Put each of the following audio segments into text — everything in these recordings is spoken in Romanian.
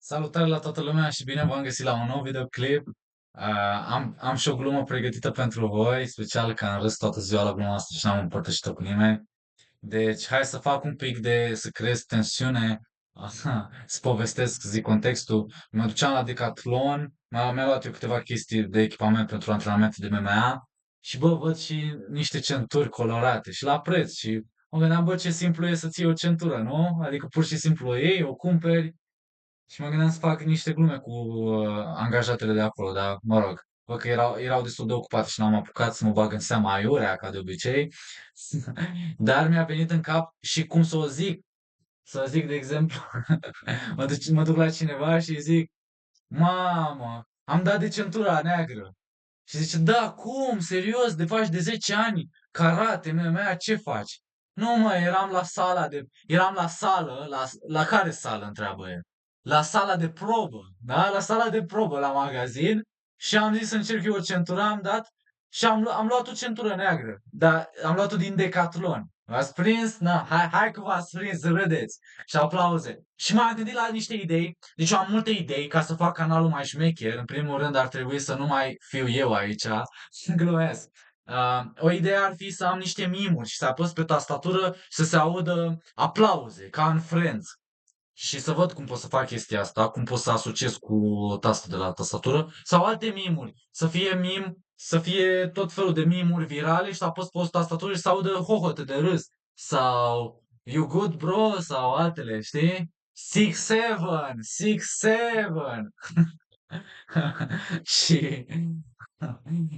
Salutare la toată lumea și bine v-am găsit la un nou videoclip. Am și o glumă pregătită pentru voi, special că am râs toată ziua la gluma asta și n-am împărtășit-o cu nimeni. Deci, hai să fac un pic să creez tensiune, să povestesc, să zic contextul. Mă duceam la Decathlon, mi-a luat eu câteva chestii de echipament pentru antrenamente de MMA și bă, văd și niște centuri colorate și la preț și mă gândeam, bă, ce simplu e să-ți iei o centură, nu? Adică pur și simplu o iei, o cumperi și mă gândeam să fac niște glume cu angajatele de acolo, dar mă rog, văd că erau destul de ocupate și n-am apucat să mă bag în seama aiurea, ca de obicei. Dar mi-a venit în cap și cum să o zic. Să zic, de exemplu, mă duc la cineva și îi zic, mamă, am dat de centura neagră. Și zice, da, cum? Serios? De faci de 10 ani? Karate, MMA, ce faci? Nu, mă, eram la sală, la care sală, întreabă el? La sala de probă, da? La sala de probă la magazin și am zis să încerc eu o centură, am dat și am luat o centură neagră, dar am luat-o din Decathlon. V-ați prins? Na, hai că v-ați prins, să râdeți și aplauze. Și m-am gândit la niște idei, deci eu am multe idei ca să fac canalul mai șmecher. În primul rând ar trebui să nu mai fiu eu aici, glumesc. O idee ar fi să am niște mimuri și să apăs pe tastatură și să se audă aplauze, ca în Friends. Și să văd cum pot să fac chestia asta, cum pot să asociez cu tastul de la tastatură sau alte mimuri. Să fie tot felul de mimuri virale și să apăs pe o tastatură și să audă hohote de râs. Sau You good bro? Sau altele, știi? 6-7, 6-7. și,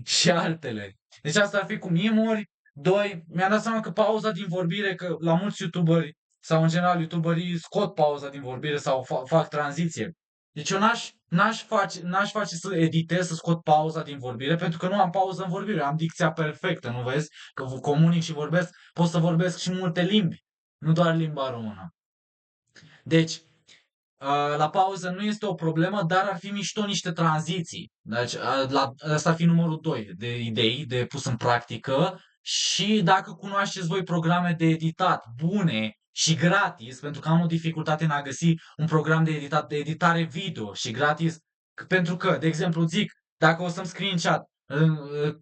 și altele. Deci asta ar fi cu mimuri. Doi, mi-am dat seama că pauza din vorbire, că la mulți youtuberi sau în general youtuberii scot pauza din vorbire sau fac tranziție. Deci eu n-aș face să editez, să scot pauza din vorbire, pentru că nu am pauză în vorbire, am dicția perfectă, nu vezi? Că comunic și vorbesc, pot să vorbesc și multe limbi, nu doar limba română. Deci, la pauză nu este o problemă, dar ar fi mișto niște tranziții. Deci, asta ar fi numărul 2 de idei de pus în practică și dacă cunoașteți voi programe de editat bune și gratis, pentru că am o dificultate în a găsi un program de editare video și gratis, pentru că, de exemplu, zic, dacă o să-mi screenshot,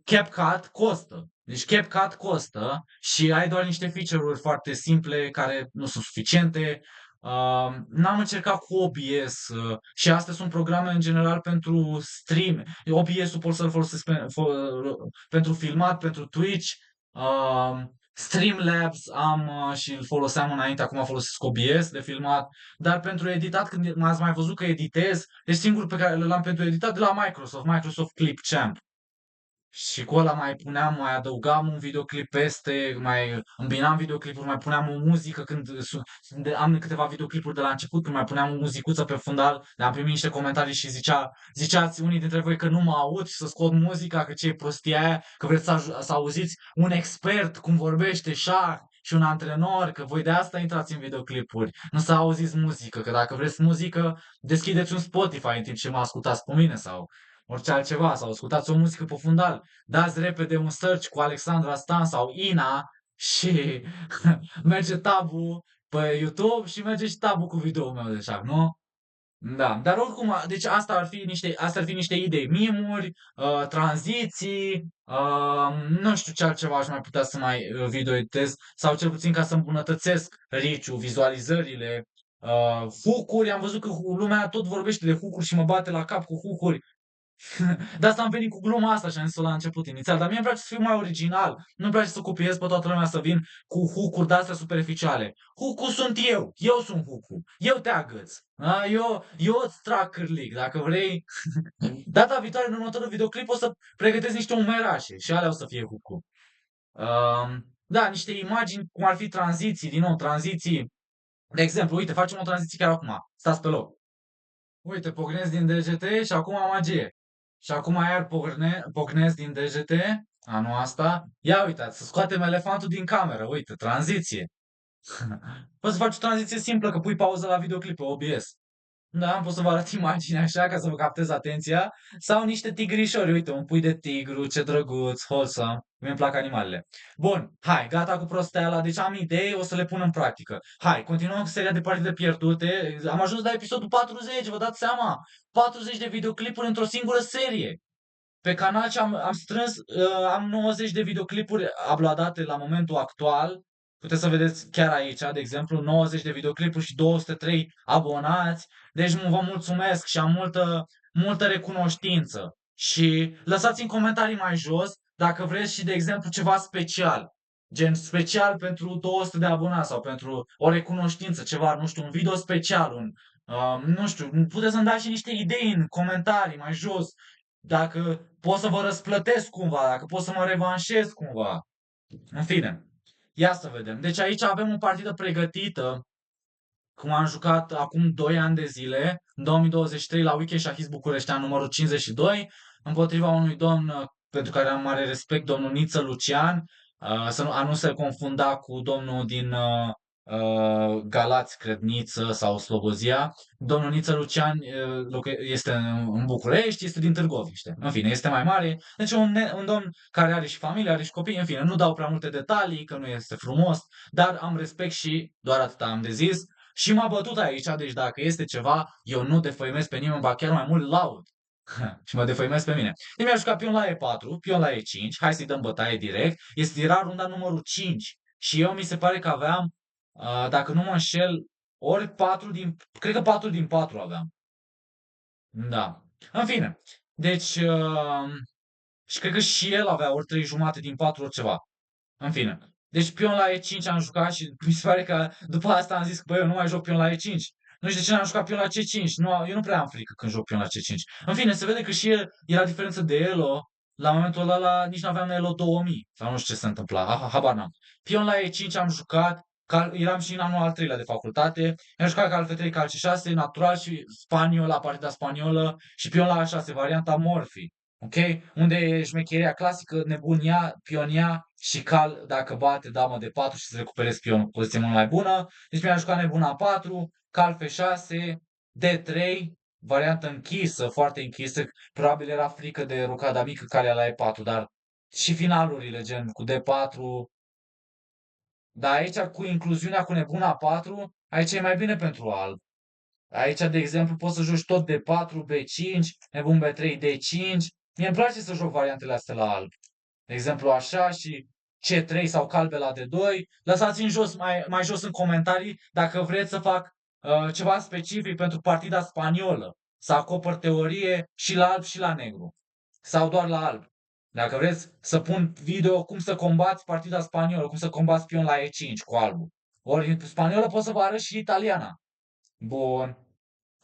CapCut costă. Deci CapCut costă și ai doar niște feature-uri foarte simple care nu sunt suficiente. N-am încercat cu OBS și astea sunt programe în general pentru stream. OBS-ul pot să-l folosesc pentru filmat, pentru Twitch. Streamlabs am și îl foloseam înainte, acum folosesc OBS de filmat. Dar pentru editat, când m-ați mai văzut că editez, e singurul pe care îl am pentru editat de la Microsoft Clipchamp. Și cu ăla mai adăugam un videoclip peste, mai îmbinam videoclipuri, mai puneam o muzică am câteva videoclipuri de la început, când mai puneam o muzicuță pe fundal, am primit niște comentarii și ziceați unii dintre voi că nu mă aud și să scot muzica, că ce e prostia aia, că vreți să auziți un expert cum vorbește șah și un antrenor, că voi de asta intrați în videoclipuri, nu să auziți muzică, că dacă vreți muzică, deschideți un Spotify în timp ce mă ascultați pe mine sau orice altceva, sau ascultați o muzică pe fundal, dați repede un search cu Alexandra Stan sau Ina și merge tabul pe YouTube și merge și tabul cu videoul meu de șah, nu? Da, dar oricum, deci astea ar fi niște idei, mimuri, tranziții, nu știu ce altceva aș mai putea să mai videoeditez sau cel puțin ca să îmbunătățesc reach-ul, vizualizările, hook-uri, am văzut că lumea tot vorbește de hook-uri și mă bate la cap cu hook-uri. De asta am venit cu gluma asta și am zis-o la început inițial, dar mie îmi place să fiu mai original. Nu-mi place să copiez pe toată lumea, să vin cu hook-uri de-astea superficiale. Hook-ul sunt eu sunt hook-ul, eu te agăț. Da? Eu îți trag cârlig, dacă vrei. Data viitoare, în următorul videoclip, o să pregătesc niște umerașe și alea o să fie hook-ul. Da, niște imagini, cum ar fi tranziții, din nou, tranziții. De exemplu, uite, facem o tranziție chiar acum. Stați pe loc. Uite, pocnesc din degete și acum magie. Și acum iar pocnesc din degete, anul asta. Ia uitați, să scoatem elefantul din cameră, uite, tranziție. Poți să faci o tranziție simplă, că pui pauză la videoclip pe OBS. Da, am pus să vă arăt imagini așa ca să vă captez atenția. Sau niște tigrișori. Uite, un pui de tigru, ce drăguț, wholesome. Mie îmi plac animalele. Bun, hai, gata cu prosteala. Deci am idei, o să le pun în practică. Hai, continuăm cu seria de partide pierdute. Am ajuns la episodul 40, vă dați seama? 40 de videoclipuri într-o singură serie. Pe canal și am strâns, am 90 de videoclipuri uploadate la momentul actual. Puteți să vedeți chiar aici, de exemplu, 90 de videoclipuri și 203 abonați. Deci vă mulțumesc și am multă recunoștință. Și lăsați în comentarii mai jos dacă vreți și, de exemplu, ceva special. Gen special pentru 200 de abonați sau pentru o recunoștință, ceva, nu știu, un video special, nu știu, puteți să-mi dați și niște idei în comentarii mai jos dacă pot să vă răsplătesc cumva, dacă pot să mă revanșez cumva. În fine, ia să vedem. Deci aici avem o partidă pregătită, cum am jucat acum 2 ani de zile, în 2023 la Weekend Shahist Bucureștean numărul 52, împotriva unui domn pentru care am mare respect, domnul Niță Lucian, a nu se confunda cu domnul din Galați, cred, Niță sau Slobozia. Domnul Niță Lucian este în București, este din Târgoviște. În fine, este mai mare. Deci un domn care are și familie, are și copii. În fine, nu dau prea multe detalii, că nu este frumos, dar am respect și doar atât am de zis. Și m-a bătut aici, deci dacă este ceva, eu nu defăimez pe nimeni, ba chiar mai mult laud. Și mă defăimez pe mine. Deci mi-a jucat pion la E4, pion la E5, hai să-i dăm bătaie direct. Era runda numărul 5. Și eu mi se pare că aveam, dacă nu mă înșel, ori 4 din, cred că 4 din 4 aveam. Da. În fine. Deci, și cred că și el avea ori 3 jumate din 4, ori ceva. În fine. Deci pion la E5 am jucat și mi se pare că după asta am zis că băi, eu nu mai joc pion la E5. Nu știu de ce n-am jucat pion la C5. Nu, eu nu prea am frică când joc pion la C5. În fine, se vede că și el era diferență de Elo. La momentul ăla nici nu aveam Elo 2000. Sau nu știu ce se întâmpla. Habar n-am. Pion la E5 am jucat. Eram și în anul al treilea de facultate. Am jucat cal F3, cal C6, natural și spaniol la partida spaniolă și pion la A6, varianta Morphy. Ok? Unde e șmecheria clasică, nebunia, pionia și cal, dacă bate damă de 4 și să recuperezi pionul cu poziție mult mai bună. Deci mi-a jucat nebuna 4, cal F6, D3, variantă închisă, foarte închisă. Probabil era frică de rocada mică calea la E4, dar și finalurile, gen cu D4. Dar aici, cu incluziunea cu nebuna 4, aici e mai bine pentru alb. Aici, de exemplu, poți să joci tot D4, B5, nebun B3, D5. Mie îmi place să joc variantele astea la alb. De exemplu, așa și C3 sau calbe la D2. Lăsați în jos, mai jos în comentarii dacă vreți să fac ceva specific pentru partida spaniolă. Să acopăr teorie și la alb și la negru. Sau doar la alb. Dacă vreți să pun video cum să combați partida spaniolă, cum să combați pion la E5 cu albul. Ori în spaniolă pot să vă arăt și italiana. Bun.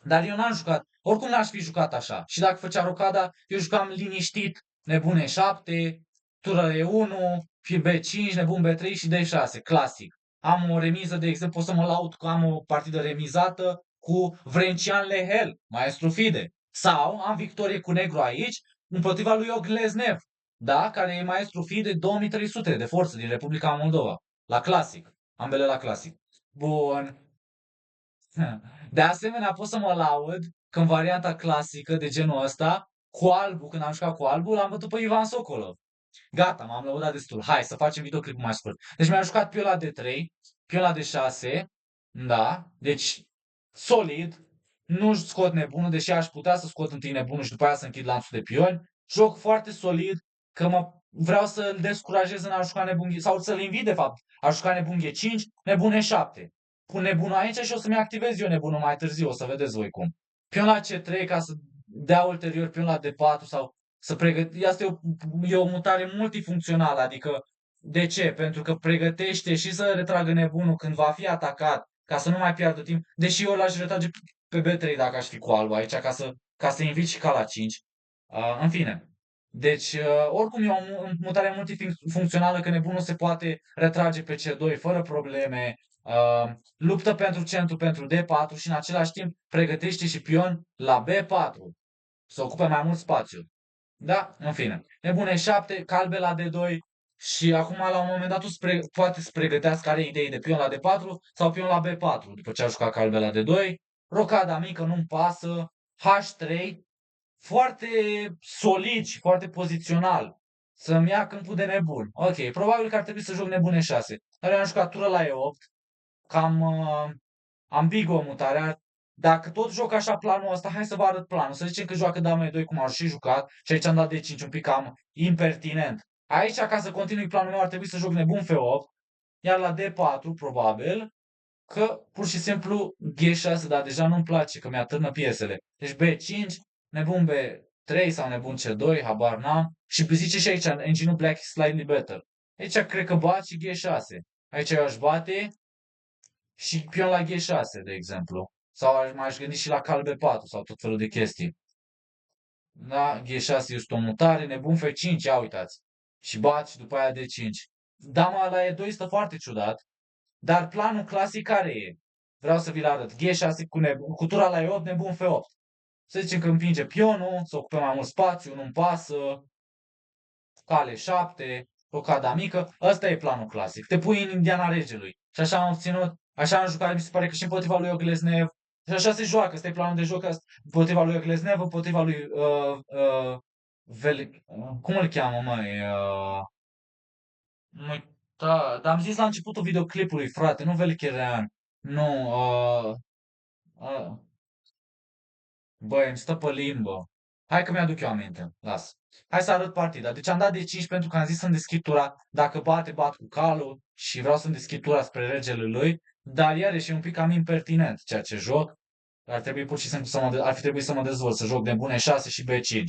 Dar eu n-am jucat. Oricum n-aș fi jucat așa. Și dacă făcea rocada, eu jucam liniștit, nebune 7, tură E1, fi B5, nebun B3 și D6, clasic. Am o remiză, de exemplu, pot să mă laud că am o partidă remizată cu Vrencian Lehel, maestru Fide. Sau am victorie cu negru aici, împotriva lui Ogleznev, da? Care e maestru Fide 2300 de forță din Republica Moldova. La clasic. Ambele la clasic. Bun. De asemenea, pot să mă laud că în varianta clasică de genul ăsta, cu albul, când am jucat cu albul, l-am bătut pe Ivan Sokolov. Gata, m-am lăudat destul. Hai să facem videoclip mai scurt. Deci mi-am jucat pion la D3, pion la D6, da, deci solid, nu scot nebunul, deși aș putea să scot întâi nebunul și după aia să închid lanțul de pioni. Joc foarte solid, că vreau să-l descurajez în a juca nebun, sau să-l invit de fapt, a juca nebun G5, nebun E7. Pun nebunul aici și o să-mi activez eu nebunul mai târziu, o să vedeți voi cum. Pion la C3 ca să dea ulterior pion la D4 sau să pregăti. Asta e o mutare multifuncțională, adică de ce? Pentru că pregătește și să retragă nebunul când va fi atacat, ca să nu mai piardă timp, deși eu l-aș retrage pe B3 dacă aș fi cu albul aici, ca să invit și ca la 5. În fine. Deci, oricum e o mutare multifuncțională că nebunul se poate retrage pe C2 fără probleme, luptă pentru centru pentru D4 și în același timp pregătește și pion la B4 să ocupe mai mult spațiu. Da? În fine. Nebun E7, calbe la D2 și acum la un moment dat poate să pregătească, are idei de pion la D4 sau pion la B4 după ce a jucat calbe la D2. rocada mică, nu-mi pasă, H3, foarte solid și foarte pozițional. Să-mi ia câmpul de nebun. Ok, probabil că ar trebui să joc nebun E6. Dar eu am jucat tură la E8, cam ambiguă mutarea. Dacă tot joc așa planul ăsta, hai să vă arăt planul. Să zicem că joacă dama E2 cum aș și jucat și aici am dat D5 un pic cam impertinent. Aici, ca să continui planul meu, ar trebui să joc nebun F8, iar la D4, probabil, că pur și simplu G6, dar deja nu-mi place, că mi-atârnă piesele. Deci B5, nebun B3 sau nebun C2, habar n-am. Și zice și aici, engine black is slightly better. Aici cred că bat și G6. Aici eu aș bate și pion la G6, de exemplu. Sau m-aș gândi și la cal B4 sau tot felul de chestii. Da, G6 este o mutare, nebun F5, ia uitați. Și bat și după aia D5. Dama la E2 stă foarte ciudat, dar planul clasic care e? Vreau să vi-l arăt. G6 cu tura la E8, nebun F8. Să zicem că împinge pionul, să ocupe mai mult spațiu, nu-mi pasă, cale 7, rocada mică. Ăsta e planul clasic. Te pui în Indiana Regelui. Și așa am obținut, așa am jucat, mi se pare că și împotriva lui Ogleznev. Și așa se joacă, ăsta e planul de joc, împotriva lui Ogleznev, împotriva lui cum îl cheamă, măi? Da, dar am zis la începutul videoclipului, frate, nu Velikerean. Nu, uh, băi, îmi stă pe limbă. Hai că mi-aduc eu aminte. Las. Hai să arăt partida. Deci am dat de 5 pentru că am zis să-mi deschid tura. Dacă bate, bat cu calul și vreau să-mi deschid tura spre regele lui. Dar iarăși e un pic cam impertinent ceea ce joc. Ar trebui pur și simplu ar fi trebuit să mă dezvolt, să joc nebune 6 și B5.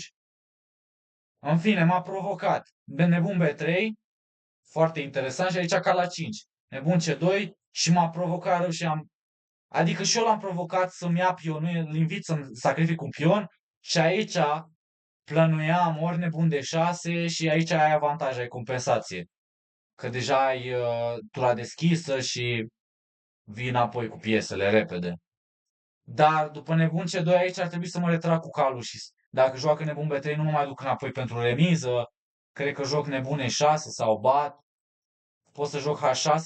În fine, m-a provocat. Nebun B3, foarte interesant și aici ca la 5. Nebun C2 și m-a provocat rău și am. Adică și eu l-am provocat să-mi ia pionul, îl invit să-mi sacrific un pion și aici plănuiam ori nebun de 6 și aici ai avantaj, ai compensație. Că deja ai tura deschisă și vii înapoi cu piesele repede. Dar după nebun C2 aici ar trebui să mă retrag cu calul și dacă joacă nebun B3 nu mă mai duc înapoi pentru remiză. Cred că joc nebun E6 sau bat. Pot să joc H6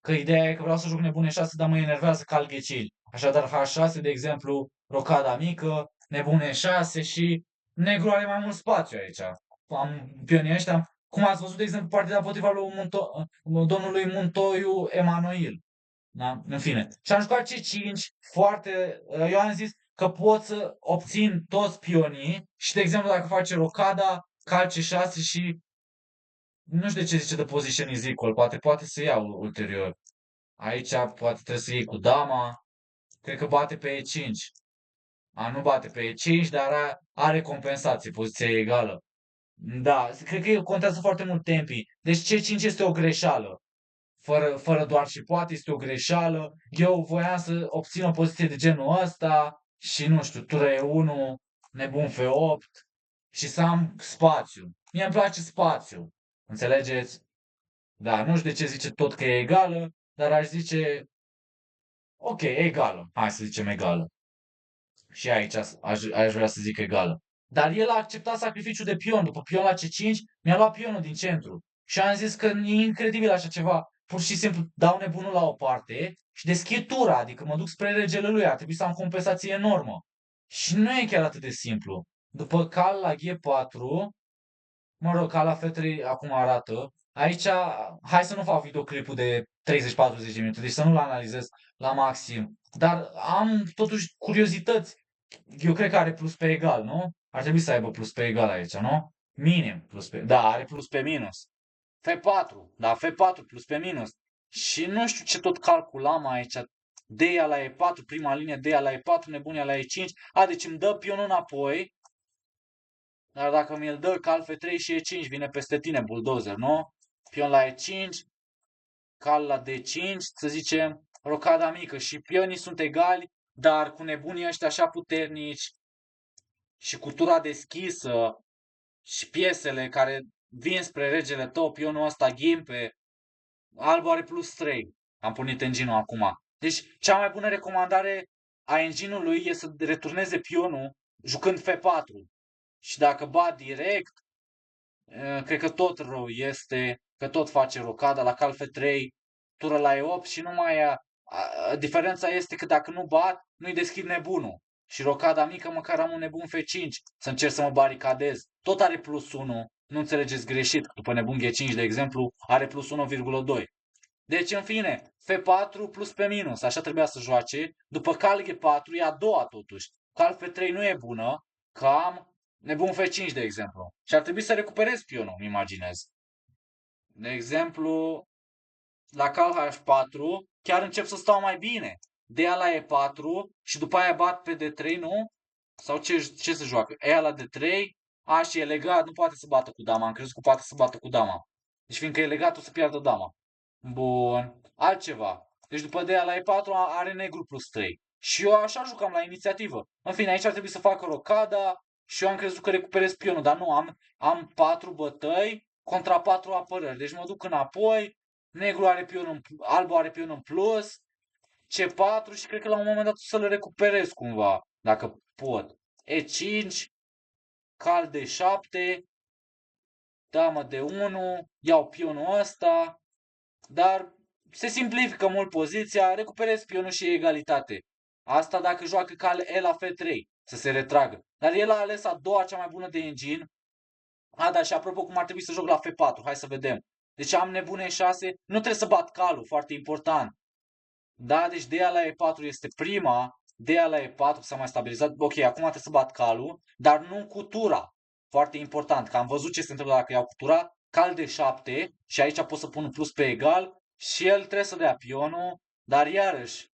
Că ideea e că vreau să joc nebun E6, dar mă enervează cal ghecili. Așadar H6, de exemplu, rocada mică, nebun E6 și negru are mai mult spațiu aici. Am pionii ăștia. Cum ați văzut, de exemplu, partida împotriva lui domnului Muntoiu Emanuel. Da? În fine. Și am jucat C5 foarte. Eu am zis că pot să obțin toți pionii și, de exemplu, dacă face rocada, cal C6 și nu știu de ce zice de position is equal, poate să iau ulterior. Aici poate trebuie să iei cu dama. Cred că bate pe E5. Nu bate pe E5, dar are compensație, poziția e egală. Da, cred că contează foarte mult tempii. Deci C5 este o greșeală. Fără doar și poate este o greșeală. Eu voiam să obțin o poziție de genul ăsta și nu știu, tură E1, nebun F8 și să am spațiu. Mie îmi place spațiu. Înțelegeți? Da, nu știu de ce zice tot că e egală, dar aș zice, ok, egală. Hai să zicem egală. Și aici aș vrea să zic egală. Dar el a acceptat sacrificiul de pion. După pion la C5, mi-a luat pionul din centru. Și am zis că e incredibil așa ceva. Pur și simplu dau nebunul la o parte și deschid tura, adică mă duc spre regele lui. Ar trebui să am compensație enormă. Și nu e chiar atât de simplu. După cal la G4, mă rog, ca la fetele acum arată. Aici, hai să nu fac videoclipul de 30-40 de minute, deci să nu-l analizez la maxim. Dar am totuși curiozități. Eu cred că are plus pe egal, nu? Ar trebui să aibă plus pe egal aici, nu? Minim plus pe. Da, are plus pe minus. F4, da, F4 plus pe minus. Și nu știu ce tot calculam aici. D-a la E4, prima linie, D-a la E4, nebunia la E5. Deci îmi dă pionul înapoi. Dar dacă mi-l dă cal F3 și E5, vine peste tine bulldozer, nu? Pion la E5, cal la D5, să zicem, rocada mică. Și pionii sunt egali, dar cu nebunii ăștia așa puternici și cu tura deschisă și piesele care vin spre regele tău, pionul ăsta ghimpe, alb are plus 3. Am pornit engine-ul acum. Deci, cea mai bună recomandare a engine-ului e să returneze pionul jucând F4. Și dacă bat direct, cred că tot rău este, că tot face rocada la cal F3, tură la E8 și nu mai ia Diferența este că dacă nu bat, nu-i deschid nebunul. Și rocada mică, măcar am un nebun F5 să încerc să mă baricadez. Tot are plus 1, nu înțelegeți greșit. După nebun G5, de exemplu, are plus 1,2. Deci, în fine, F4 plus pe minus, așa trebuia să joace. După cal G4 e a doua totuși. Cal F3 nu e bună, că am nebun F5, de exemplu. Și ar trebui să recuperez pionul, îmi imaginez. De exemplu, la cal H4 chiar încep să stau mai bine. De la E4 și după aia bat pe D3, nu? Sau ce se joacă? E la D3, a, și e legat, nu poate să bată cu dama. Am crezut că poate să bată cu dama. Deci fiindcă e legat, o să piardă dama. Bun. Altceva. Deci după de la E4 are negru plus 3. Și eu așa jucam la inițiativă. În fine, aici ar trebui să facă rocada și eu am crezut că recuperez pionul, dar nu, am 4 bătăi contra 4 apărări. Deci mă duc înapoi, negru are pion în, albul are pion în plus, C4 și cred că la un moment dat o să le recuperez cumva, dacă pot. E5, cal D7, damă D1, iau pionul ăsta, dar se simplifică mult poziția, recuperez pionul și egalitate. Asta dacă joacă cal E la F3, să se retragă. Dar el a ales a doua cea mai bună de engine. A, da, și apropo cum ar trebui să joc la F4, hai să vedem. Deci am nebune 6, nu trebuie să bat calul, foarte important. Da, deci de la E4 este prima, de la E4 s-a mai stabilizat. Ok, acum trebuie să bat calul, dar nu cu tura. Foarte important, că am văzut ce se întâmplă dacă iau cu tura. Cal de 7 și aici pot să pun un plus pe egal și el trebuie să dea pionul, dar iarăși,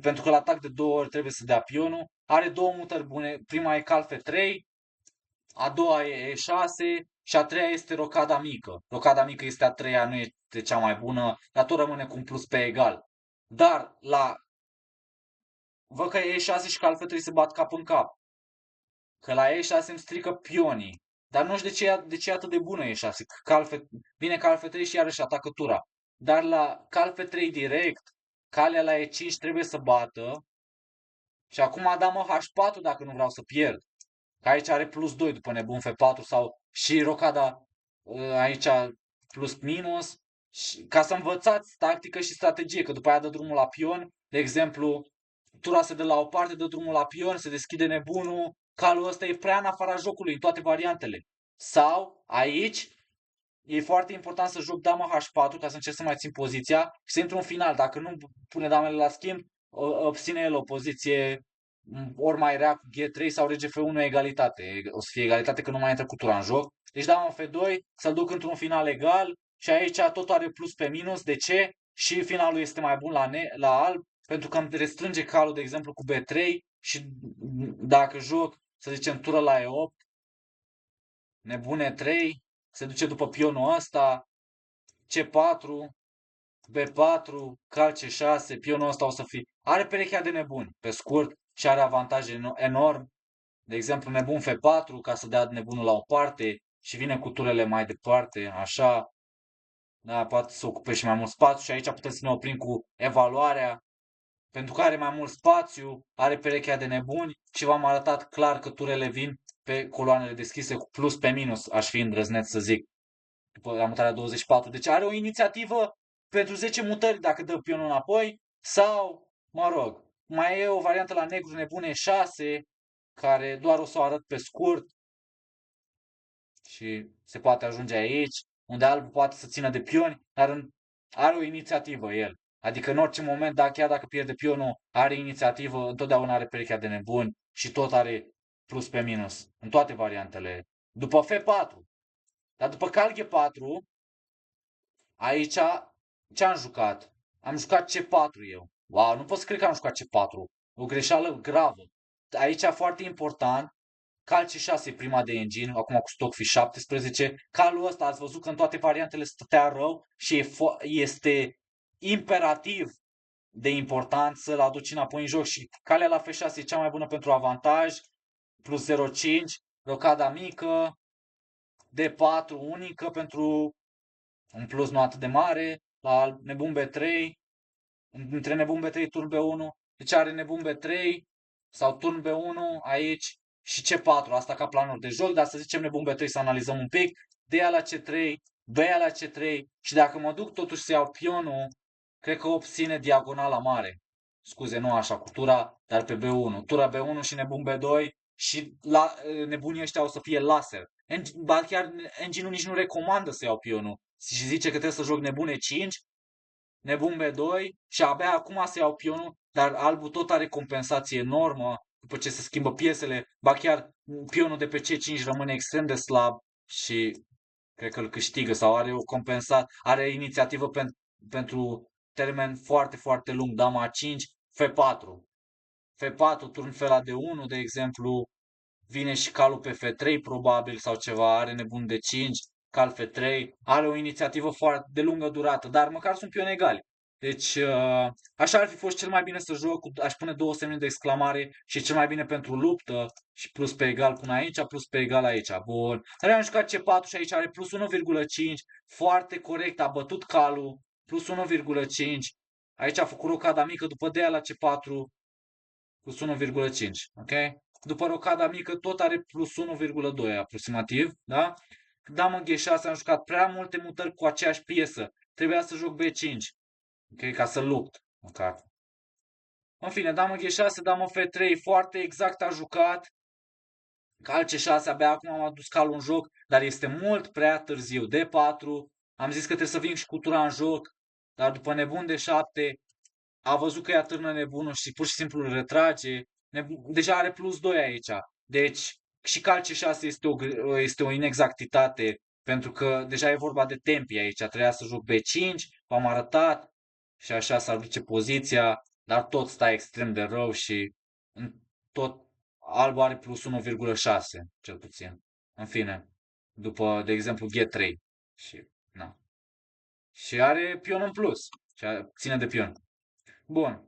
pentru că la atac de 2 ori trebuie să dea pionul, are două mutări bune. Prima e cal F3, a doua e E6 și a treia este rocada mică. Rocada mică este a treia, nu este cea mai bună, dar tot rămâne cu un plus pe egal. Dar văd că E6 și cal F3 se bat cap în cap. Că la E6 îmi strică pionii. Dar nu știu de ce e atât de bună E6. Vine cal F3 și iarăși atacă tura. Dar la cal F3 direct, calea la E5 trebuie să bată. Și acum dama H4 dacă nu vreau să pierd. Că aici are plus 2 după nebun F4 sau și rocada aici plus minus. Și, ca să învățați tactică și strategie, că după aia dă drumul la pion. De exemplu, tura se dă la o parte, dă drumul la pion, se deschide nebunul. Calul ăsta e prea în afara jocului, în toate variantele. Sau, aici, e foarte important să joc dama H4 ca să încerc să mai țin poziția și să intru în final. Dacă nu pune damele la schimb, obține el o poziție ori mai rea cu G3 sau rege F1 egalitate. O să fie egalitate că nu mai intră cu tura în joc. Deci dama F2 să-l duc într-un final egal și aici tot are plus pe minus. De ce? Și finalul este mai bun la alb pentru că îmi restrânge calul, de exemplu, cu B3 și dacă joc, să zicem, tură la E8, nebune 3, se duce după pionul ăsta, C4, B4, cal C6, pionul ăsta o să fie. Are perechea de nebuni, pe scurt, și are avantaje enorm. De exemplu, nebun F4, ca să dea nebunul la o parte și vine cu turele mai departe, așa. Da, poate să ocupe și mai mult spațiu și aici putem să ne oprim cu evaluarea. Pentru că are mai mult spațiu, are perechea de nebuni și v-am arătat clar că turele vin pe coloanele deschise cu plus pe minus, aș fi îndrăzneț să zic, după la mutarea 24. Deci are o inițiativă pentru 10 mutări dacă dă pionul înapoi sau, mă rog, mai e o variantă la negru nebune 6 care doar o să o arăt pe scurt și se poate ajunge aici, unde alb poate să țină de pioni, dar are o inițiativă el. Adică în orice moment, chiar dacă pierde pionul, are inițiativă, întotdeauna are perechea de nebuni și tot are plus pe minus, în toate variantele. După F4, dar după cal G4, aici ce am jucat? Am jucat C4 eu. Wow, nu pot să cred că am jucat C4. O greșeală gravă. Aici foarte important, cal C6 e prima de engine, acum cu stock fi 17. Calul ăsta ați văzut că în toate variantele stătea rău și este imperativ de important să-l aduci înapoi în joc și calea la F6 e cea mai bună pentru avantaj, plus 0,5, rocada mică, D4 unică pentru un plus nu atât de mare, la nebun B3, între nebun B3 turn B1, deci are nebun B3 sau turn B1 aici și C4, asta ca planuri de joc, dar să zicem nebun B3 să analizăm un pic, D la C3, B la C3 și dacă mă duc totuși să iau pionul Cred că obține diagonala mare. Scuze, nu așa, cu tura, dar pe B1. Tura B1 și nebun B2 și nebunii ăștia o să fie laser. Ba chiar engine-ul nici nu recomandă să iau pionul. Și zice că trebuie să joc nebune 5, nebun B2 și abia acum să iau pionul, dar albul tot are compensație enormă după ce se schimbă piesele. Ba chiar pionul de pe C5 rămâne extrem de slab și cred că îl câștigă sau are o compensat, are inițiativă pentru termen foarte, foarte lung, dama A5, F4. F4, turn fel A de 1, de exemplu, vine și calul pe F3 probabil sau ceva, are nebun de 5, cal F3, are o inițiativă foarte de lungă durată, dar măcar sunt pioni egali. Deci, așa ar fi fost cel mai bine să joc, aș pune două semne de exclamare și cel mai bine pentru luptă și plus pe egal până aici, plus pe egal aici. Bun. Dar am jucat C4 și aici are plus 1,5, foarte corect, a bătut calul, plus 1,5. Aici a făcut rocada mică, după de aia la C4, plus 1,5, ok? După rocada mică tot are plus 1,2 aproximativ, da? Damă G6 am jucat prea multe mutări cu aceeași piesă. Trebuia să joc B5, ok? Ca să lupt, măcar. În fine, damă G6, damă F3, foarte exact a jucat. Cal C6, abia acum am adus calul în joc, dar este mult prea târziu. D4, am zis că trebuie să vin și cu tura în joc, dar după nebun D7, a văzut că ea târnă nebunul și pur și simplu îl retrage. Deja are plus 2 aici. Deci și cal C6 este o inexactitate pentru că deja e vorba de tempi aici. Trebuia să joc B5, v-am arătat și așa s-ar duce poziția, dar tot stai extrem de rău și tot albul are plus 1,6 cel puțin. În fine, după, de exemplu, G3 și, na. Și are pion în plus. Și ține de pion. Bun.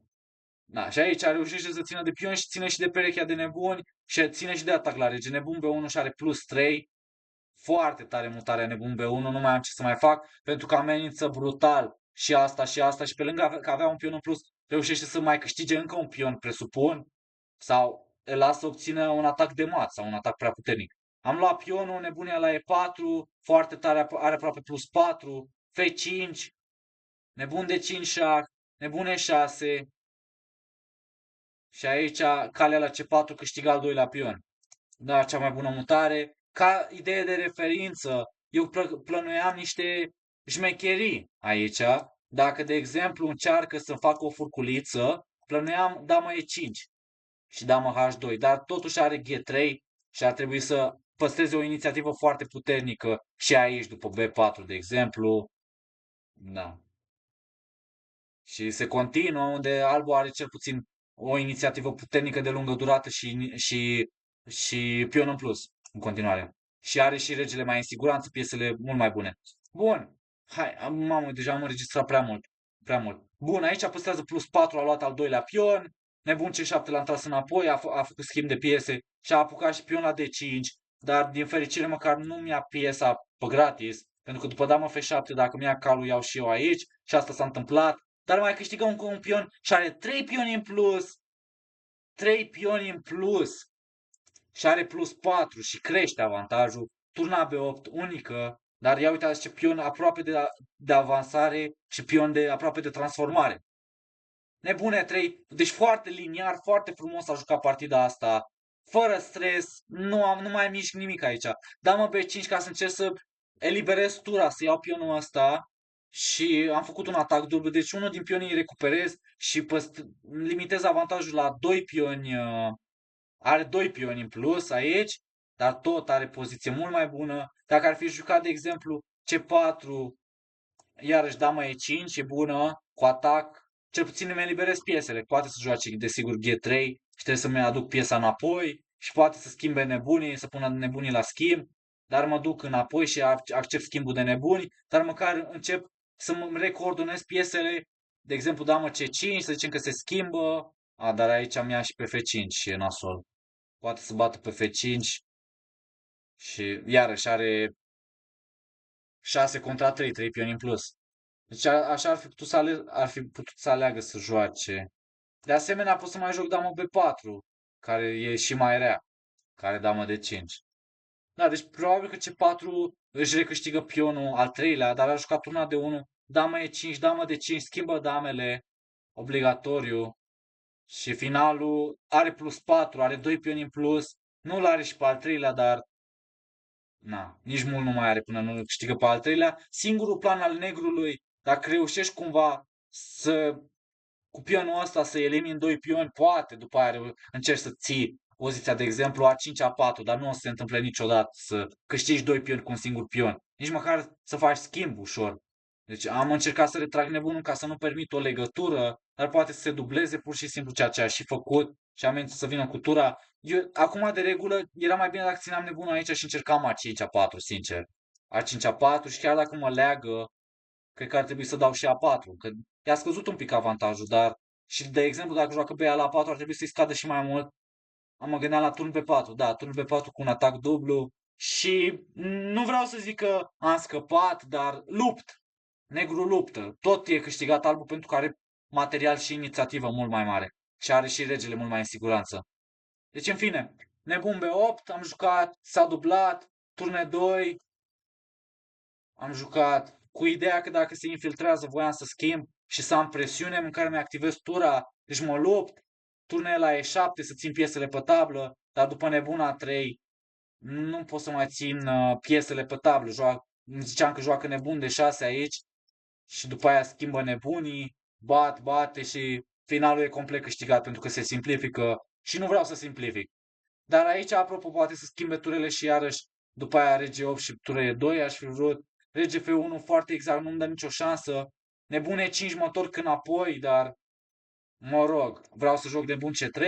Da, și aici reușește să țină de pion și ține și de perechea de nebuni și ține și de atac la rege. Nebun B1 și are plus 3. Foarte tare mutarea nebun B1, nu mai am ce să mai fac pentru că amenință brutal și asta și pe lângă că avea un pion în plus, reușește să mai câștige încă un pion, presupun, sau îl lasă obțină un atac de mat sau un atac prea puternic. Am luat pionul, nebunia la E4, foarte tare, are aproape plus 4, F5, nebun de 5 șah, nebun E6, și aici calea la C4 câștiga al doilea pion. Da, cea mai bună mutare. Ca idee de referință, eu plănuiam niște șmecherii aici. Dacă, de exemplu, încearcă să facă o furculiță, plănuiam dama E5 și dama H2, dar totuși are G3 și ar trebui să păstreze o inițiativă foarte puternică și aici, după B4, de exemplu. Da. Și se continuă unde albul are cel puțin o inițiativă puternică de lungă durată și pion în plus în continuare. Și are și regele mai în siguranță, piesele mult mai bune. Bun. Hai, mamă, deja am înregistrat prea mult. Prea mult. Bun, aici păstrează plus 4, a luat al doilea pion. Nebun C7 l-a întors înapoi, a făcut schimb de piese și a apucat și pion la D5. Dar din fericire măcar nu mi-a piesa pe gratis. Pentru că după damă F7, dacă mi-a calul, iau și eu aici. Și asta s-a întâmplat. Dar mai câștigă încă un pion și are 3 pioni în plus. 3 pioni în plus. Și are plus 4 și crește avantajul. Turna B8 unică. Dar ia uitați ce pion aproape de avansare și pion aproape de transformare. Nebune 3. Deci foarte liniar, foarte frumos a jucat partida asta. Fără stres, nu mai mișc nimic aici. Damă B5 ca să încerc să eliberez tura, să iau pionul ăsta și am făcut un atac dublu. Deci unul din pionii îi recuperez și limitez avantajul la 2 pioni. Are 2 pioni în plus aici, dar tot are poziție mult mai bună. Dacă ar fi jucat, de exemplu, C4, iarăși dama E5 e bună, cu atac. Cel puțin îmi eliberez piesele. Poate să joace, desigur, G3 și trebuie să-mi aduc piesa înapoi și poate să schimbe nebunii, să pună nebunii la schimb. Dar mă duc înapoi și accept schimbul de nebuni, dar măcar încep să mă recoordonez piesele. De exemplu, damă C5, să zicem că se schimbă. Dar aici mi-a și pe F5 și e nasol. Poate să bată pe F5 și iarăși are 6 contra 3, 3 pioni în plus. Deci așa ar fi putut să aleagă să joace. De asemenea, pot să mai joc damă B4, care e și mai rea, care damă de 5. Da, deci probabil că C4 își recâștigă pionul al treilea, dar a jucat turna de 1 damă E5, damă D5, schimbă damele, obligatoriu. Și finalul are plus 4, are 2 pioni în plus. Nu-l are și pe al treilea, dar na, nici mult nu mai are până nu câștigă pe al treilea. Singurul plan al negrului, dacă reușești cumva să cu pionul ăsta să elimini doi pioni, poate după aia încerci să ții poziția, de exemplu, A5, A4, dar nu o să se întâmple niciodată să câștigi doi pioni cu un singur pion. Nici măcar să faci schimb ușor. Deci am încercat să retrag nebunul ca să nu permit o legătură, dar poate să se dubleze pur și simplu ceea ce a și făcut și am să vină cu tura. Eu, acum, de regulă, era mai bine dacă țineam nebunul aici și încercam A5, A4, sincer. A5, A4 și chiar dacă mă leagă, cred că ar trebui să dau și A4, că i-a scăzut un pic avantajul, dar și de exemplu dacă joacă BA la 4 ar trebui să-i scadă și mai mult. Am mă gândeam la turn B4, da, turn B4 cu un atac dublu și nu vreau să zic că am scăpat, dar lupt. Negru luptă. Tot e câștigat albul pentru că are material și inițiativă mult mai mare și are și regele mult mai în siguranță. Deci, în fine, nebun B8, am jucat, s-a dublat, turne 2, am jucat cu ideea că dacă se infiltrează voiam să schimb și să am presiune în care mi-activez tura, deci mă lupt, turne la E7 să țin piesele pe tablă, dar după nebuna 3 nu pot să mai țin piesele pe tablă. Îmi ziceam că joacă nebun de 6 aici și după aia schimbă nebunii, bate și finalul e complet câștigat pentru că se simplifică și nu vreau să simplific. Dar aici, apropo, poate să schimbe turele și iarăși după aia rege 8 și ture 2 aș fi vrut. Rege F1 foarte exact, nu-mi dă nicio șansă. Nebune 5 mă întorc înapoi, dar mă rog, vreau să joc nebun C3.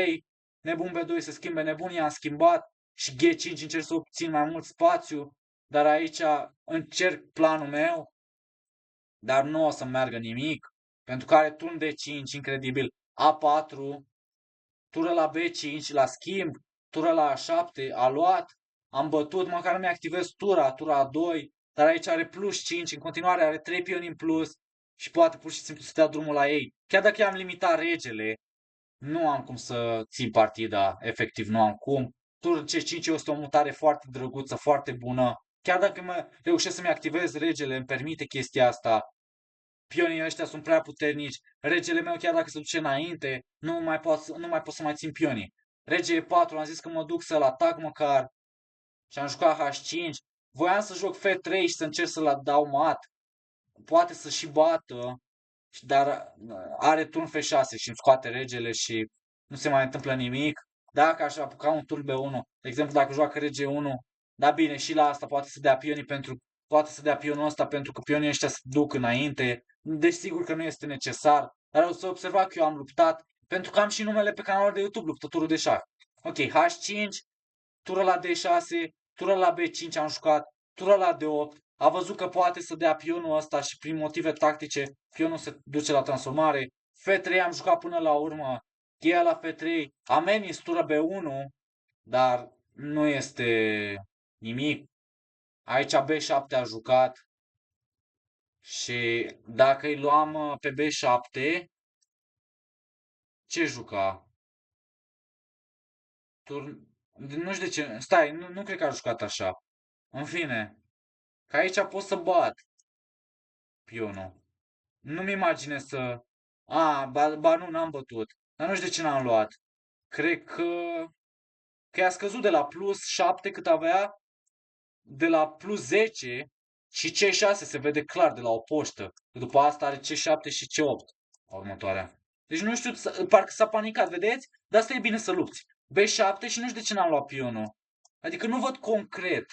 Nebun B2 să schimbe nebunii, am schimbat și G5 încerc să obțin mai mult spațiu. Dar aici încerc planul meu, dar nu o să meargă nimic. Pentru că are turn D5, incredibil. A4, tură la B5, la schimb, tură la A7, a luat, am bătut, măcar mi activez tura A2, dar aici are plus 5, în continuare are 3 pioni în plus și poate pur și simplu să dea drumul la ei. Chiar dacă i-am limitat regele, nu am cum să țin partida, efectiv nu am cum. Tur C5 este o mutare foarte drăguță, foarte bună. Chiar dacă reușesc să-mi activez regele, îmi permite chestia asta, pionii ăștia sunt prea puternici. Regele meu, chiar dacă se duce înainte, nu mai pot să mai țin pionii. Rege E4, am zis că mă duc să-l atac măcar și am jucat H5. Voiam să joc F3 și să încerc să-l dau mat. Poate să și bată, dar are turn F6 și îmi scoate regele și nu se mai întâmplă nimic. Dacă aș apuca un turn B1, de exemplu dacă joacă rege 1, da bine, și la asta poate să dea pionul ăsta pentru că pionii ăștia se duc înainte. Deci sigur că nu este necesar, dar o să observa că eu am luptat pentru că am și numele pe canalul de YouTube, luptătorul de șah. Ok, H5, tură la D6, tură la B5 am jucat, tură la D8, a văzut că poate să dea pionul ăsta și prin motive tactice pionul se duce la transformare. F3 am jucat până la urmă, cheia la F3, amenis tură B1, dar nu este nimic. Aici B7 a jucat și dacă îi luam pe B7, ce juca? Turn... Nu știu de ce, stai, nu cred că a jucat așa. În fine, că aici pot să bat pionul. Nu-mi imaginez să... ba nu, n-am bătut. Dar nu știu de ce n-am luat. Cred că i-a scăzut de la plus 7 cât avea, de la plus 10 și C6 se vede clar de la o poștă. După asta are C7 și C8 următoarea. Deci nu știu, parcă s-a panicat, vedeți? Dar asta e bine să lupți. B7 și nu știu de ce n-am luat pionul. Adică nu văd concret.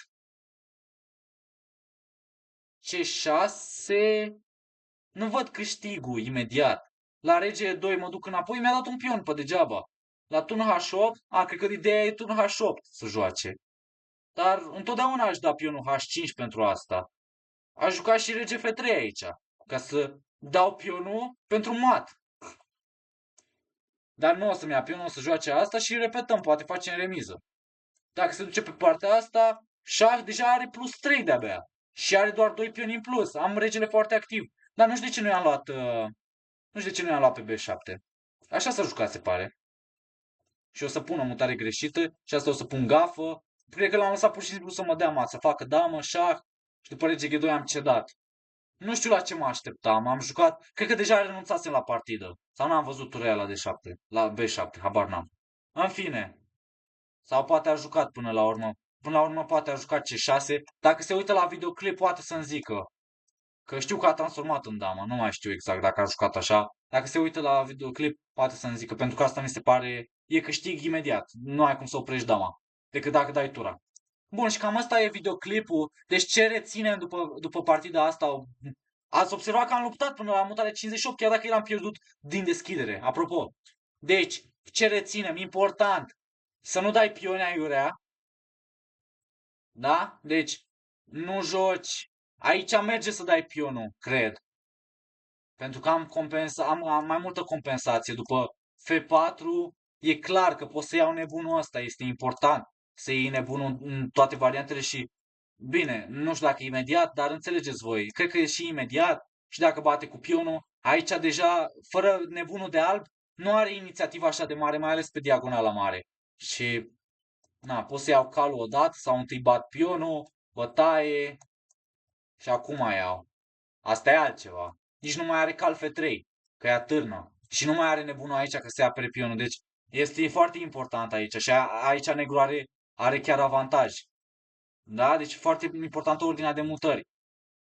C6... Nu văd câștigul imediat. La rege 2 mă duc înapoi, mi-a dat un pion pe degeaba. La turn H8, cred că ideea e turn H8 să joace. Dar întotdeauna aș da pionul H5 pentru asta. Aș juca și rege F3 aici, ca să dau pionul pentru mat. Dar nu o să-mi ia pionul, o să joace asta și repetăm, poate facem remiză. Dacă se duce pe partea asta, șah deja are plus 3 de-abia. Și are doar 2 pioni în plus. Am regele foarte activ. Dar nu știu de ce nu i-am luat nu știu de ce nu i-am luat pe B7. Așa s-a jucat, se pare. Și o să pun o mutare greșită și asta o să pun gafă. Cred că l-am lăsat pur și simplu să mă dea mat, să facă damă, șah și după rege G2 am cedat. Nu știu la ce mă așteptam. Am jucat, cred că deja renunțasem la partidă. Sau n-am văzut turea la D7, la B7, habar n-am. În fine, sau poate a jucat până la urmă. Până la urmă poate a jucat C6. Dacă se uită la videoclip poate să-mi zică. Că știu că a transformat în damă, nu mai știu exact dacă a jucat așa. Dacă se uită la videoclip, poate să-mi zică, pentru că asta mi se pare, e câștig imediat. Nu ai cum să oprești dama, decât dacă dai tura. Bun, și cam asta e videoclipul. Deci ce reținem după partida asta? Ați observat că am luptat până la mutare 58, chiar dacă eram pierdut din deschidere. Apropo. Deci, ce reținem? Important. Să nu dai pioni aiurea. Da? Deci, nu joci. Aici merge să dai pionul, cred. Pentru că am mai multă compensație. După F4 e clar că pot să iau nebunul ăsta. Este important să iei nebunul în toate variantele și bine, nu știu dacă e imediat, dar înțelegeți voi. Cred că e și imediat și dacă bate cu pionul, aici deja, fără nebunul de alb, nu are inițiativa așa de mare, mai ales pe diagonala mare. Și, na, pot să iau calul odată sau întâi bat pionul, bătaie și acum mai iau. Asta e altceva. Nici nu mai are cal F3, că ea târnă. Și nu mai are nebunul aici că se apere pionul. Deci este foarte important aici și aici negru are chiar avantaj. Da? Deci foarte importantă ordinea de mutări.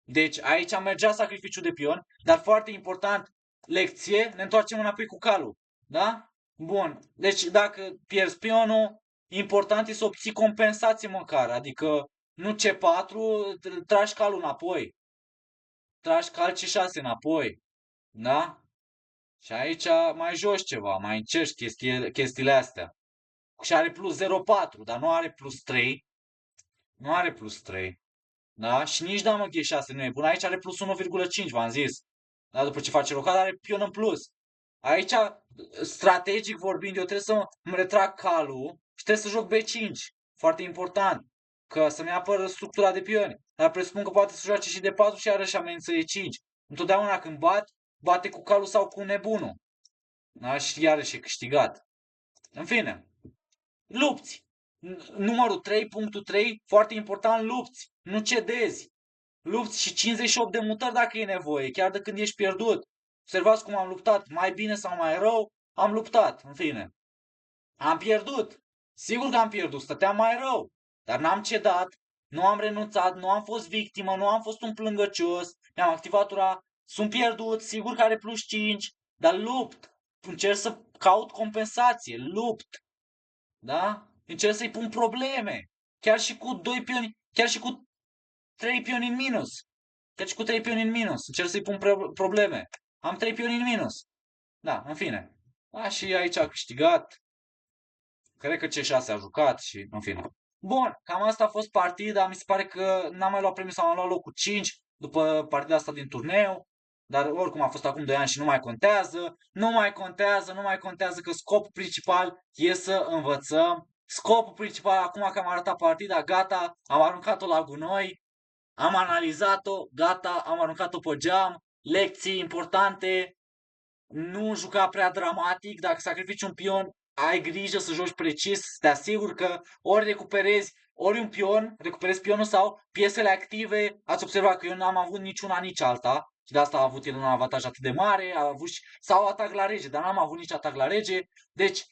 Deci aici mergea sacrificiul de pion, dar foarte important, lecție, ne întoarcem înapoi cu calul. Da? Bun. Deci dacă pierzi pionul, important e să obții compensație măcar. Adică nu C4, tragi calul înapoi. Tragi cal C6 înapoi. Da? Și aici mai joci ceva, mai încerci chestiile astea. Și are plus 0,4, dar nu are plus 3. Nu are plus 3. Da? Și nici damă G6 nu e bun. Aici are plus 1,5, v-am zis. Da? După ce face rocada, are pion în plus. Aici, strategic vorbind, eu trebuie să îmi retrag calul și trebuie să joc B5. Foarte important. Că să-mi apără structura de pioni. Dar presupun că poate să joace și D4 și iarăși amenință E5. Întotdeauna când bate cu calul sau cu nebunul. Da? Și iarăși e câștigat. În fine, lupți. Numărul 3.3, foarte important, lupți. Nu cedezi. Lupți și 58 de mutări dacă e nevoie, chiar de când ești pierdut. Observați cum am luptat, mai bine sau mai rău, am luptat, în fine. Am pierdut. Sigur că am pierdut, stăteam mai rău. Dar n-am cedat, nu am renunțat, nu am fost victimă, nu am fost un plângăcios, mi-am activat ura, sunt pierdut, sigur că are plus 5, dar lupt. Încerc să caut compensație, lupt. Da? Încerc să-i pun probleme. Chiar și cu 2 pioni, chiar și cu 3 pioni în minus. Chiar și cu 3 pioni în minus. Încerc să-i pun probleme. Am 3 pioni în minus. Da, în fine. Da, și aici a câștigat. Cred că C6 a jucat și în fine. Bun, cam asta a fost partida. Mi se pare că n-am mai luat premiu sau am luat locul 5 după partida asta din turneu. Dar oricum a fost acum 2 ani și nu mai contează. Nu mai contează, nu mai contează că scopul principal e să învățăm. Scopul principal, acum că am arătat partida, gata, am aruncat-o la gunoi, am analizat-o, gata, am aruncat-o pe geam, lecții importante, nu juca prea dramatic, dacă sacrifici un pion, ai grijă să joci precis, să te asiguri că ori recuperezi ori un pion, recuperezi pionul sau piesele active. Ați observat că eu n-am avut niciuna, nici alta și de asta a avut el un avantaj atât de mare, a avut sau atac la rege, dar n-am avut nici atac la rege. Deci,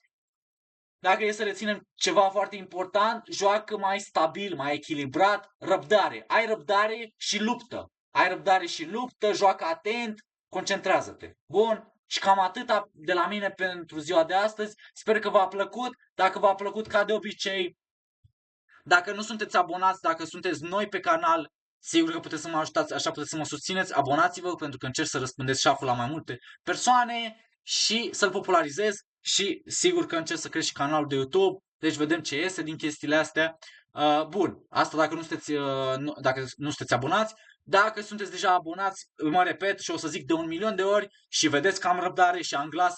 dacă e să reținem ceva foarte important, joacă mai stabil, mai echilibrat, răbdare. Ai răbdare și luptă. Ai răbdare și luptă, joacă atent, concentrează-te. Bun? Și cam atâta de la mine pentru ziua de astăzi. Sper că v-a plăcut. Dacă v-a plăcut, ca de obicei, dacă nu sunteți abonați, dacă sunteți noi pe canal, sigur că puteți să mă ajutați, așa puteți să mă susțineți. Abonați-vă pentru că încerc să răspândeți șaful la mai multe persoane și să-l popularizez și sigur că încerc să cresc și canalul de YouTube. Deci vedem ce iese din chestiile astea. Bun, asta dacă dacă nu sunteți abonați. Dacă sunteți deja abonați, mă repet și o să zic de 1.000.000 de ori și vedeți că am răbdare și am glas.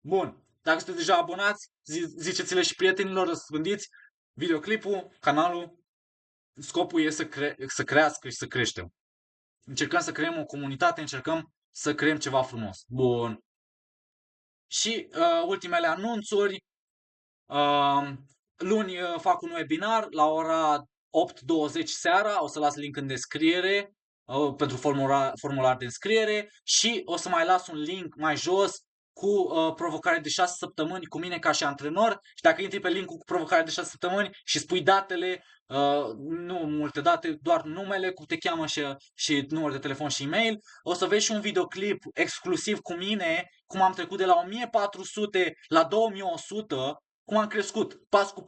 Bun, dacă sunteți deja abonați, ziceți-le și prietenilor, răspândiți videoclipul, canalul. Scopul e să crească și să creștem. Încercăm să creăm o comunitate, încercăm să creăm ceva frumos. Bun. Și ultimele anunțuri. Luni fac un webinar la ora 8:20 seara, o să las link în descriere. pentru formular de înscriere și o să mai las un link mai jos cu provocare de 6 săptămâni cu mine ca și antrenor și dacă intri pe linkul cu provocare de 6 săptămâni și spui datele, nu multe date, doar numele, cum te cheamă și număr de telefon și e-mail, o să vezi și un videoclip exclusiv cu mine, cum am trecut de la 1400 la 2100, cum am crescut pas cu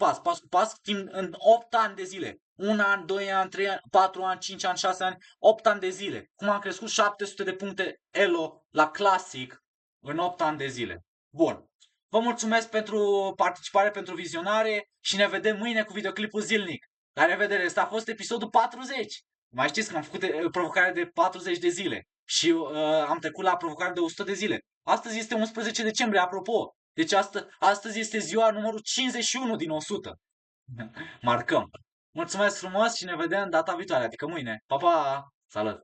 pas, timp în 8 ani de zile. 1 an, 2 ani, 3 ani, 4 ani, 5 ani, 6 ani, 8 ani de zile. Cum am crescut 700 de puncte ELO la clasic în 8 ani de zile. Bun. Vă mulțumesc pentru participare, pentru vizionare și ne vedem mâine cu videoclipul zilnic. La revedere! Asta a fost episodul 40. Mai știți că am făcut provocarea de 40 de zile și am trecut la provocarea de 100 de zile. Astăzi este 11 decembrie, apropo. Deci astăzi este ziua numărul 51 din 100. Marcăm. Mulțumesc frumos și ne vedem data viitoare, adică mâine. Pa, pa! Salut!